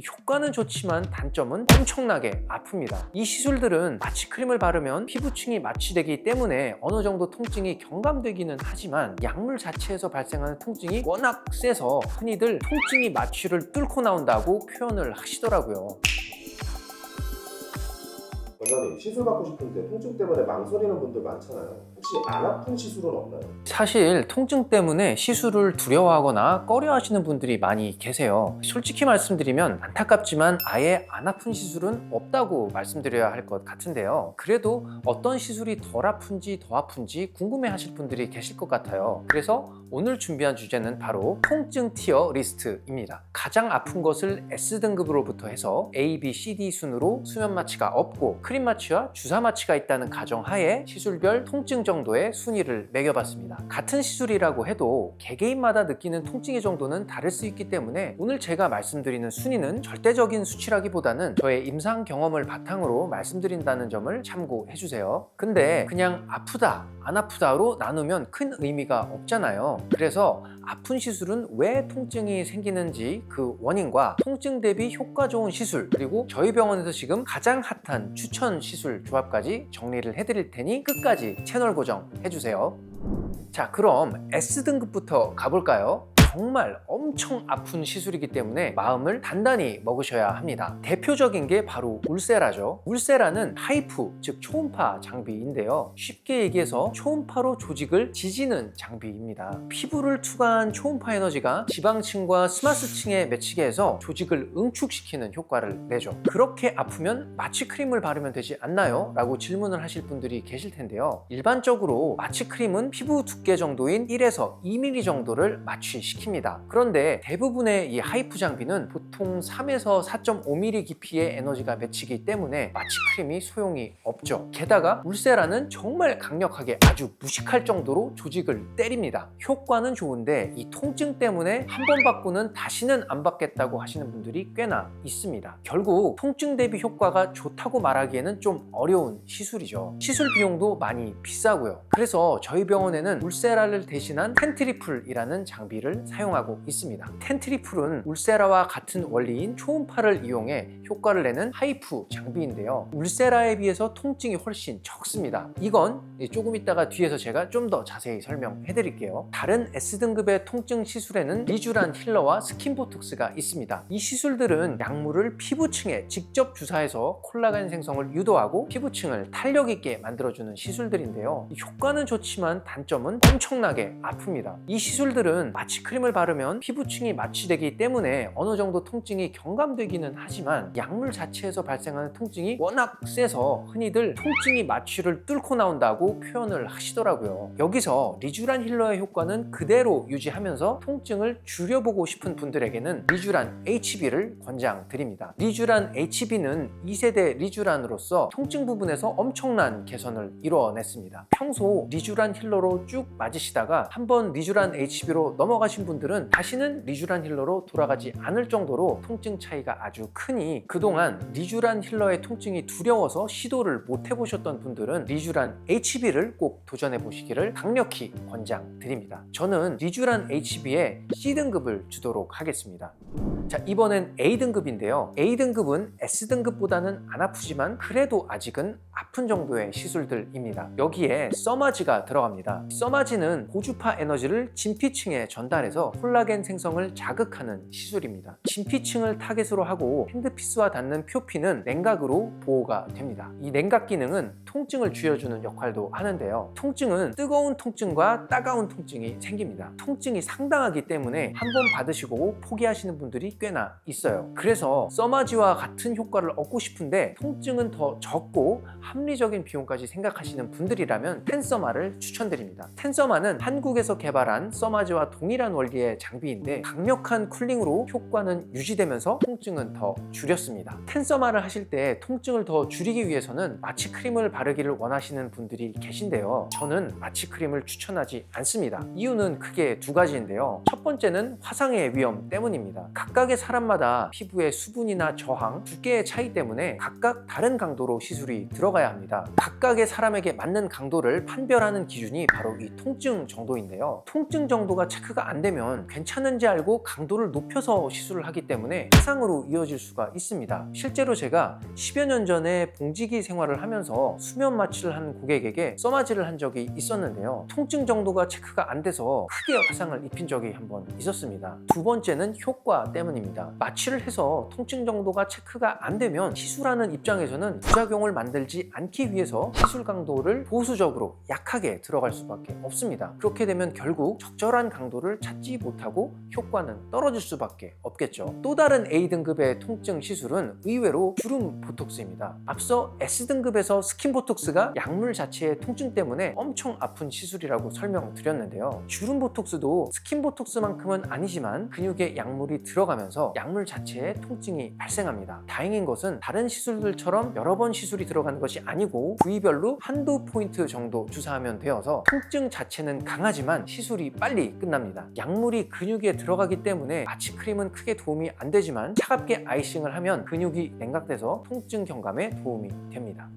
효과는 좋지만 단점은 엄청나게 아픕니다. 이 시술들은 마취크림을 바르면 피부층이 마취되기 때문에 어느 정도 통증이 경감되기는 하지만 약물 자체에서 발생하는 통증이 워낙 세서 흔히들 통증이 마취를 뚫고 나온다고 표현을 하시더라고요. 원장님, 시술 받고 싶은데 통증 때문에 망설이는 분들 많잖아요. 혹시 안 아픈 시술은 없나요? 사실 통증 때문에 시술을 두려워하거나 꺼려하시는 분들이 많이 계세요. 솔직히 말씀드리면 안타깝지만 아예 안 아픈 시술은 없다고 말씀드려야 할 것 같은데요. 그래도 어떤 시술이 덜 아픈지 더 아픈지 궁금해 하실 분들이 계실 것 같아요. 그래서 오늘 준비한 주제는 바로 통증 티어 리스트입니다. 가장 아픈 것을 S등급으로부터 해서 A, B, C, D 순으로 수면 마취가 없고 크림 마취와 주사 마취가 있다는 가정하에 시술별 통증 정도의 순위를 매겨봤습니다. 같은 시술이라고 해도 개개인마다 느끼는 통증의 정도는 다를 수 있기 때문에 오늘 제가 말씀드리는 순위는 절대적인 수치라기보다는 저의 임상 경험을 바탕으로 말씀드린다는 점을 참고해 주세요. 근데 그냥 아프다, 안 아프다로 나누면 큰 의미가 없잖아요. 그래서 아픈 시술은 왜 통증이 생기는지 그 원인과 통증 대비 효과 좋은 시술, 그리고 저희 병원에서 지금 가장 핫한 추천 시술 조합까지 정리를 해드릴 테니 끝까지 채널 고정 해주세요. 자, 그럼 S등급부터 가볼까요? 정말 엄청 아픈 시술이기 때문에 마음을 단단히 먹으셔야 합니다. 대표적인 게 바로 울세라죠. 울세라는 하이프, 즉 초음파 장비인데요. 쉽게 얘기해서 초음파로 조직을 지지는 장비입니다. 피부를 투과한 초음파 에너지가 지방층과 스마스층에 맺히게 해서 조직을 응축시키는 효과를 내죠. 그렇게 아프면 마취크림을 바르면 되지 않나요? 라고 질문을 하실 분들이 계실 텐데요. 일반적으로 마취크림은 피부 두께 정도인 1에서 2mm 정도를 마취시킵니다. 그런데 대부분의 이 하이프 장비는 보통 3에서 4.5mm 깊이의 에너지가 맺히기 때문에 마취크림이 소용이 없죠. 게다가 울세라는 정말 강력하게 아주 무식할 정도로 조직을 때립니다. 효과는 좋은데 이 통증 때문에 한 번 받고는 다시는 안 받겠다고 하시는 분들이 꽤나 있습니다. 결국 통증 대비 효과가 좋다고 말하기에는 좀 어려운 시술이죠. 시술 비용도 많이 비싸고요. 그래서 저희 병원에는 울세라를 대신한 텐트리플이라는 장비를 사용하고 있습니다. 텐트리플은 울세라와 같은 원리인 초음파를 이용해 효과를 내는 하이프 장비인데요. 울세라에 비해서 통증이 훨씬 적습니다. 이건 조금 이따가 뒤에서 제가 좀 더 자세히 설명해 드릴게요. 다른 S등급의 통증 시술에는 리쥬란 힐러와 스킨보톡스가 있습니다. 이 시술들은 약물을 피부층에 직접 주사해서 콜라겐 생성을 유도하고 피부층을 탄력 있게 만들어주는 시술들인데요. 효과는 좋지만 단점은 엄청나게 아픕니다. 이 시술들은 마취크림을 바르면 피부층이 마취되기 때문에 어느 정도 통증이 경감되기는 하지만 약물 자체에서 발생하는 통증이 워낙 세서 흔히들 통증이 마취를 뚫고 나온다고 표현을 하시더라고요. 여기서 리쥬란 힐러의 효과는 그대로 유지하면서 통증을 줄여보고 싶은 분들에게는 리쥬란 HB를 권장드립니다. 리쥬란 HB는 2세대 리쥬란으로서 통증 부분에서 엄청난 개선을 이루어냈습니다. 평소 리쥬란 힐러로 쭉 맞으시다가 한번 리쥬란 HB로 넘어가신 분들은 다시는 리쥬란 힐러로 돌아가지 않을 정도로 통증 차이가 아주 크니 그동안 리쥬란 힐러의 통증이 두려워서 시도를 못 해보셨던 분들은 리쥬란 HB를 꼭 도전해 보시기를 강력히 권장드립니다. 저는 리쥬란 HB에 C등급을 주도록 하겠습니다. 자, 이번엔 A등급인데요. A등급은 S등급보다는 안 아프지만 그래도 아직은 아픈 정도의 시술들입니다. 여기에 써마지가 들어갑니다. 써마지는 고주파 에너지를 진피층에 전달해서 콜라겐 생성을 자극하는 시술입니다. 진피층을 타겟으로 하고 핸드피스와 닿는 표피는 냉각으로 보호가 됩니다. 이 냉각 기능은 통증을 줄여주는 역할도 하는데요. 통증은 뜨거운 통증과 따가운 통증이 생깁니다. 통증이 상당하기 때문에 한 번 받으시고 포기하시는 분들이 꽤나 있어요. 그래서 써마지와 같은 효과를 얻고 싶은데 통증은 더 적고 합리적인 비용까지 생각하시는 분들이라면 텐서마를 추천드립니다. 텐서마는 한국에서 개발한 써마지와 동일한 원리의 장비인데 강력한 쿨링으로 효과는 유지되면서 통증은 더 줄였습니다. 텐서마를 하실 때 통증을 더 줄이기 위해서는 마취크림을 바르기를 원하시는 분들이 계신데요. 저는 마취크림을 추천하지 않습니다. 이유는 크게 두 가지인데요. 첫 번째는 화상의 위험 때문입니다. 각각의 사람마다 피부의 수분이나 저항, 두께의 차이 때문에 각각 다른 강도로 시술이 들어가야 합니다. 각각의 사람에게 맞는 강도를 판별하는 기준이 바로 이 통증 정도인데요. 통증 정도가 체크가 안 되면 되면 괜찮은지 알고 강도를 높여서 시술을 하기 때문에 화상으로 이어질 수가 있습니다. 실제로 제가 10여 년 전에 봉지기 생활을 하면서 수면 마취를 한 고객에게 써마지를 한 적이 있었는데요. 통증 정도가 체크가 안 돼서 크게 화상을 입힌 적이 한번 있었습니다. 두 번째는 효과 때문입니다. 마취를 해서 통증 정도가 체크가 안 되면 시술하는 입장에서는 부작용을 만들지 않기 위해서 시술 강도를 보수적으로 약하게 들어갈 수밖에 없습니다. 그렇게 되면 결국 적절한 강도를 찾지 못하고 효과는 떨어질 수밖에 없겠죠. 또 다른 A등급의 통증 시술은 의외로 주름 보톡스입니다. 앞서 S등급에서 스킨 보톡스가 약물 자체의 통증 때문에 엄청 아픈 시술이라고 설명드렸는데요. 주름 보톡스도 스킨 보톡스만큼은 아니지만 근육에 약물이 들어가면서 약물 자체의 통증이 발생합니다. 다행인 것은 다른 시술들처럼 여러 번 시술이 들어가는 것이 아니고 부위별로 한두 포인트 정도 주사하면 되어서 통증 자체는 강하지만 시술이 빨리 끝납니다. 약물이 근육에 들어가기 때문에 마취 크림은 크게 도움이 안 되지만 차갑게 아이싱을 하면 근육이 냉각돼서 통증 경감에 도움이 됩니다.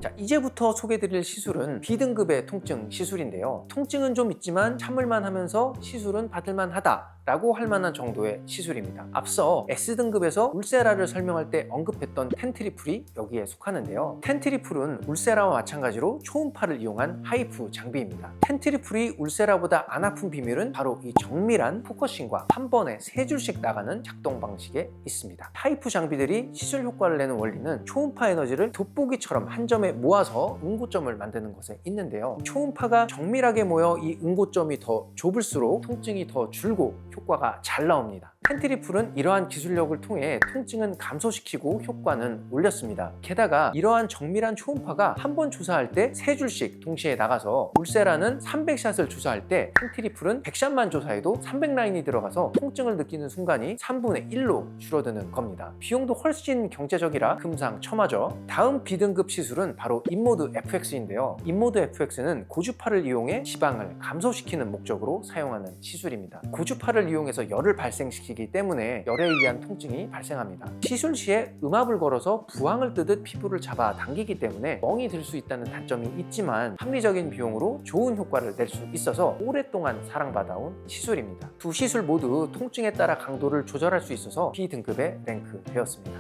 자, 이제부터 소개드릴 시술은 B등급의 통증 시술인데요. 통증은 좀 있지만 참을만 하면서 시술은 받을만 하다 라고 할 만한 정도의 시술입니다. 앞서 S등급에서 울세라를 설명할 때 언급했던 텐트리플이 여기에 속하는데요. 텐트리플은 울세라와 마찬가지로 초음파를 이용한 하이프 장비입니다. 텐트리플이 울세라보다 안 아픈 비밀은 바로 이 정밀한 포커싱과 한 번에 3줄씩 나가는 작동 방식에 있습니다. 하이프 장비들이 시술 효과를 내는 원리는 초음파 에너지를 돋보기처럼 한 점에 모아서 응고점을 만드는 것에 있는데요. 초음파가 정밀하게 모여 이 응고점이 더 좁을수록 통증이 더 줄고 효과가 잘 나옵니다. 텐트리플은 이러한 기술력을 통해 통증은 감소시키고 효과는 올렸습니다. 게다가 이러한 정밀한 초음파가 한 번 주사할 때 3줄씩 동시에 나가서 울세라는 300샷을 주사할 때 텐트리플은 100샷만 조사해도 300라인이 들어가서 통증을 느끼는 순간이 3분의 1로 줄어드는 겁니다. 비용도 훨씬 경제적이라 금상첨화죠. 다음 B등급 시술은 바로 인모드 FX인데요. 인모드 FX는 고주파를 이용해 지방을 감소시키는 목적으로 사용하는 시술입니다. 고주파를 이용해서 열을 발생시키기 때문에 열에 의한 통증이 발생합니다. 시술 시에 음압을 걸어서 부항을 뜨듯 피부를 잡아 당기기 때문에 멍이 들 수 있다는 단점이 있지만 합리적인 비용으로 좋은 효과를 낼 수 있어서 오랫동안 사랑받아온 시술입니다. 두 시술 모두 통증에 따라 강도를 조절할 수 있어서 B등급에 랭크되었습니다.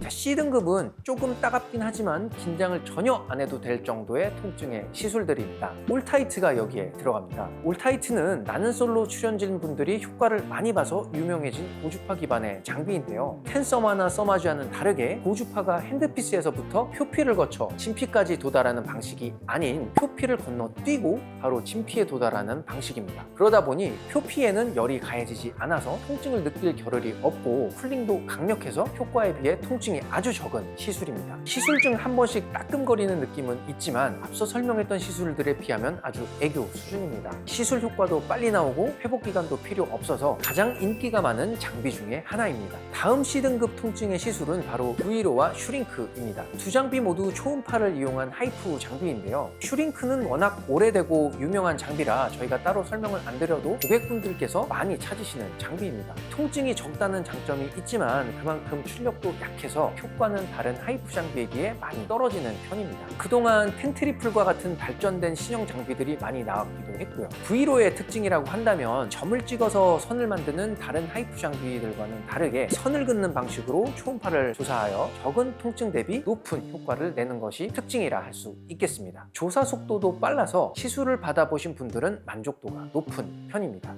자, C등급은 조금 따갑긴 하지만 긴장을 전혀 안 해도 될 정도의 통증의 시술들입니다. 올타이트가 여기에 들어갑니다. 올타이트는 나는 솔로 출연진 분들이 효과를 많이 봐서 유명해진 고주파 기반의 장비인데요. 캔서마나 써마지와는 다르게 고주파가 핸드피스에서부터 표피를 거쳐 진피까지 도달하는 방식이 아닌 표피를 건너뛰고 바로 진피에 도달하는 방식입니다. 그러다 보니 표피에는 열이 가해지지 않아서 통증을 느낄 겨를이 없고 쿨링도 강력해서 효과에 비해 통증이 아주 적은 시술입니다. 시술 중 한 번씩 따끔거리는 느낌은 있지만 앞서 설명했던 시술들에 비하면 아주 애교 수준입니다. 시술 효과도 빨리 나오고 회복 기간도 필요 없어서 가장 인기가 많은 장비 중에 하나입니다. 다음 C등급 통증의 시술은 바로 브이로와 슈링크입니다. 두 장비 모두 초음파를 이용한 하이프 장비인데요. 슈링크는 워낙 오래되고 유명한 장비라 저희가 따로 설명을 안 드려도 고객분들께서 많이 찾으시는 장비입니다. 통증이 적다는 장점이 있지만 그만큼 출력도 약해서 효과는 다른 하이프 장비에 비해 많이 떨어지는 편입니다. 그동안 텐트리플과 같은 발전된 신형 장비들이 많이 나왔기도 했고요. 브이로의 특징이라고 한다면 점을 찍어서 선을 만드는 다른 하이프 장비들과는 다르게 선을 긋는 방식으로 초음파를 조사하여 적은 통증 대비 높은 효과를 내는 것이 특징이라 할 수 있겠습니다. 조사 속도도 빨라서 시술을 받아보신 분들은 만족도가 높은 편입니다.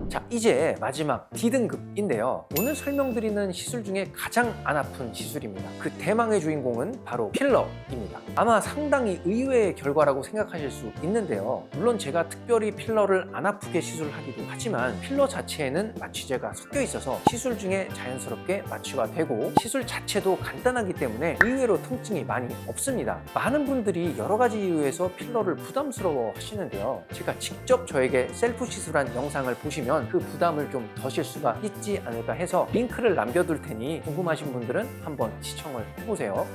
자, 이제 마지막 D등급인데요. 오늘 설명드리는 시술 중에 가장 안 아픈 시술입니다. 그 대망의 주인공은 바로 필러입니다. 아마 상당히 의외의 결과라고 생각하실 수 있는데요. 물론 제가 특별히 필러를 안 아프게 시술하기도 하지만 필러 자체에는 마취제가 섞여 있어서 시술 중에 자연스럽게 마취가 되고 시술 자체도 간단하기 때문에 의외로 통증이 많이 없습니다. 많은 분들이 여러 가지 이유에서 필러를 부담스러워 하시는데요. 제가 직접 저에게 셀프 시술한 영상을 보시면 그 부담을 좀 더실 수가 있지 않을까 해서 링크를 남겨둘 테니 궁금하신 분들은 한번 시청을 해보세요.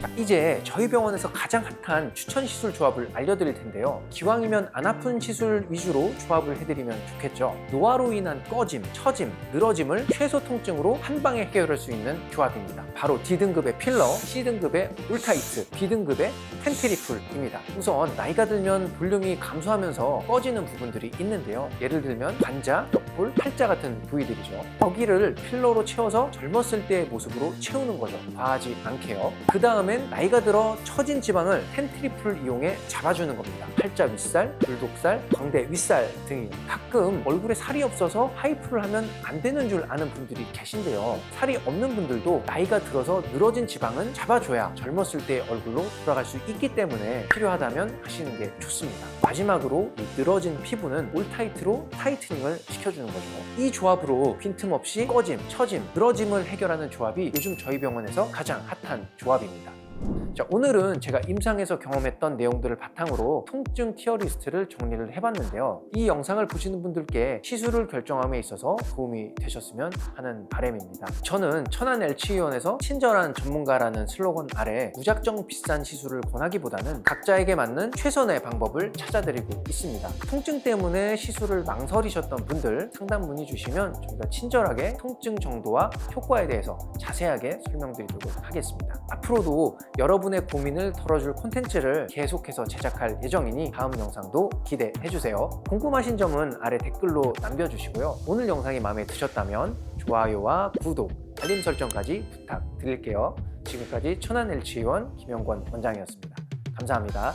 자, 이제 저희 병원에서 가장 핫한 추천 시술 조합을 알려드릴 텐데요. 기왕이면 안 아픈 시술 위주로 조합을 해드리면 좋겠죠. 노화로 인한 꺼짐, 처짐, 늘어짐을 최소 통증으로 한 방에 해결할 수 있는 조합입니다. 바로 D등급의 필러, C등급의 울타이트, B등급의 텐트리플입니다. 우선 나이가 들면 볼륨이 감소하면서 꺼지는 부분들이 있는데요. 예를 들면 관자, 계좌, 옆볼, 팔자 같은 부위들이죠. 여기를 필러로 채워서 젊었을 때의 모습으로 채우는 거죠. 과하지 않게요. 그 다음엔 나이가 들어 처진 지방을 텐트리플을 이용해 잡아주는 겁니다. 팔자 윗살, 불독살, 광대 윗살 등이. 가끔 얼굴에 살이 없어서 하이프를 하면 안 되는 줄 아는 분들이 계신데요. 살이 없는 분들도 나이가 들어서 늘어진 지방은 잡아줘야 젊었을 때의 얼굴로 돌아갈 수 있기 때문에 필요하다면 하시는 게 좋습니다. 마지막으로 이 늘어진 피부는 올타이트로 타이트닝을 시켜주는 거죠. 이 조합으로 빈틈없이 꺼짐, 처짐, 늘어짐을 해결하는 조합이 요즘 저희 병원에서 가장 핫한 조합입니다. 자, 오늘은 제가 임상에서 경험했던 내용들을 바탕으로 통증 티어리스트를 정리를 해봤는데요. 이 영상을 보시는 분들께 시술을 결정함에 있어서 도움이 되셨으면 하는 바람입니다. 저는 천안 LH의원에서 친절한 전문가라는 슬로건 아래 무작정 비싼 시술을 권하기보다는 각자에게 맞는 최선의 방법을 찾아드리고 있습니다. 통증 때문에 시술을 망설이셨던 분들 상담 문의 주시면 저희가 친절하게 통증 정도와 효과에 대해서 자세하게 설명드리도록 하겠습니다. 앞으로도 여러분의 고민을 털어줄 콘텐츠를 계속해서 제작할 예정이니 다음 영상도 기대해주세요. 궁금하신 점은 아래 댓글로 남겨주시고요. 오늘 영상이 마음에 드셨다면 좋아요와 구독, 알림 설정까지 부탁드릴게요. 지금까지 천안 LH의원 김영권 원장이었습니다. 감사합니다.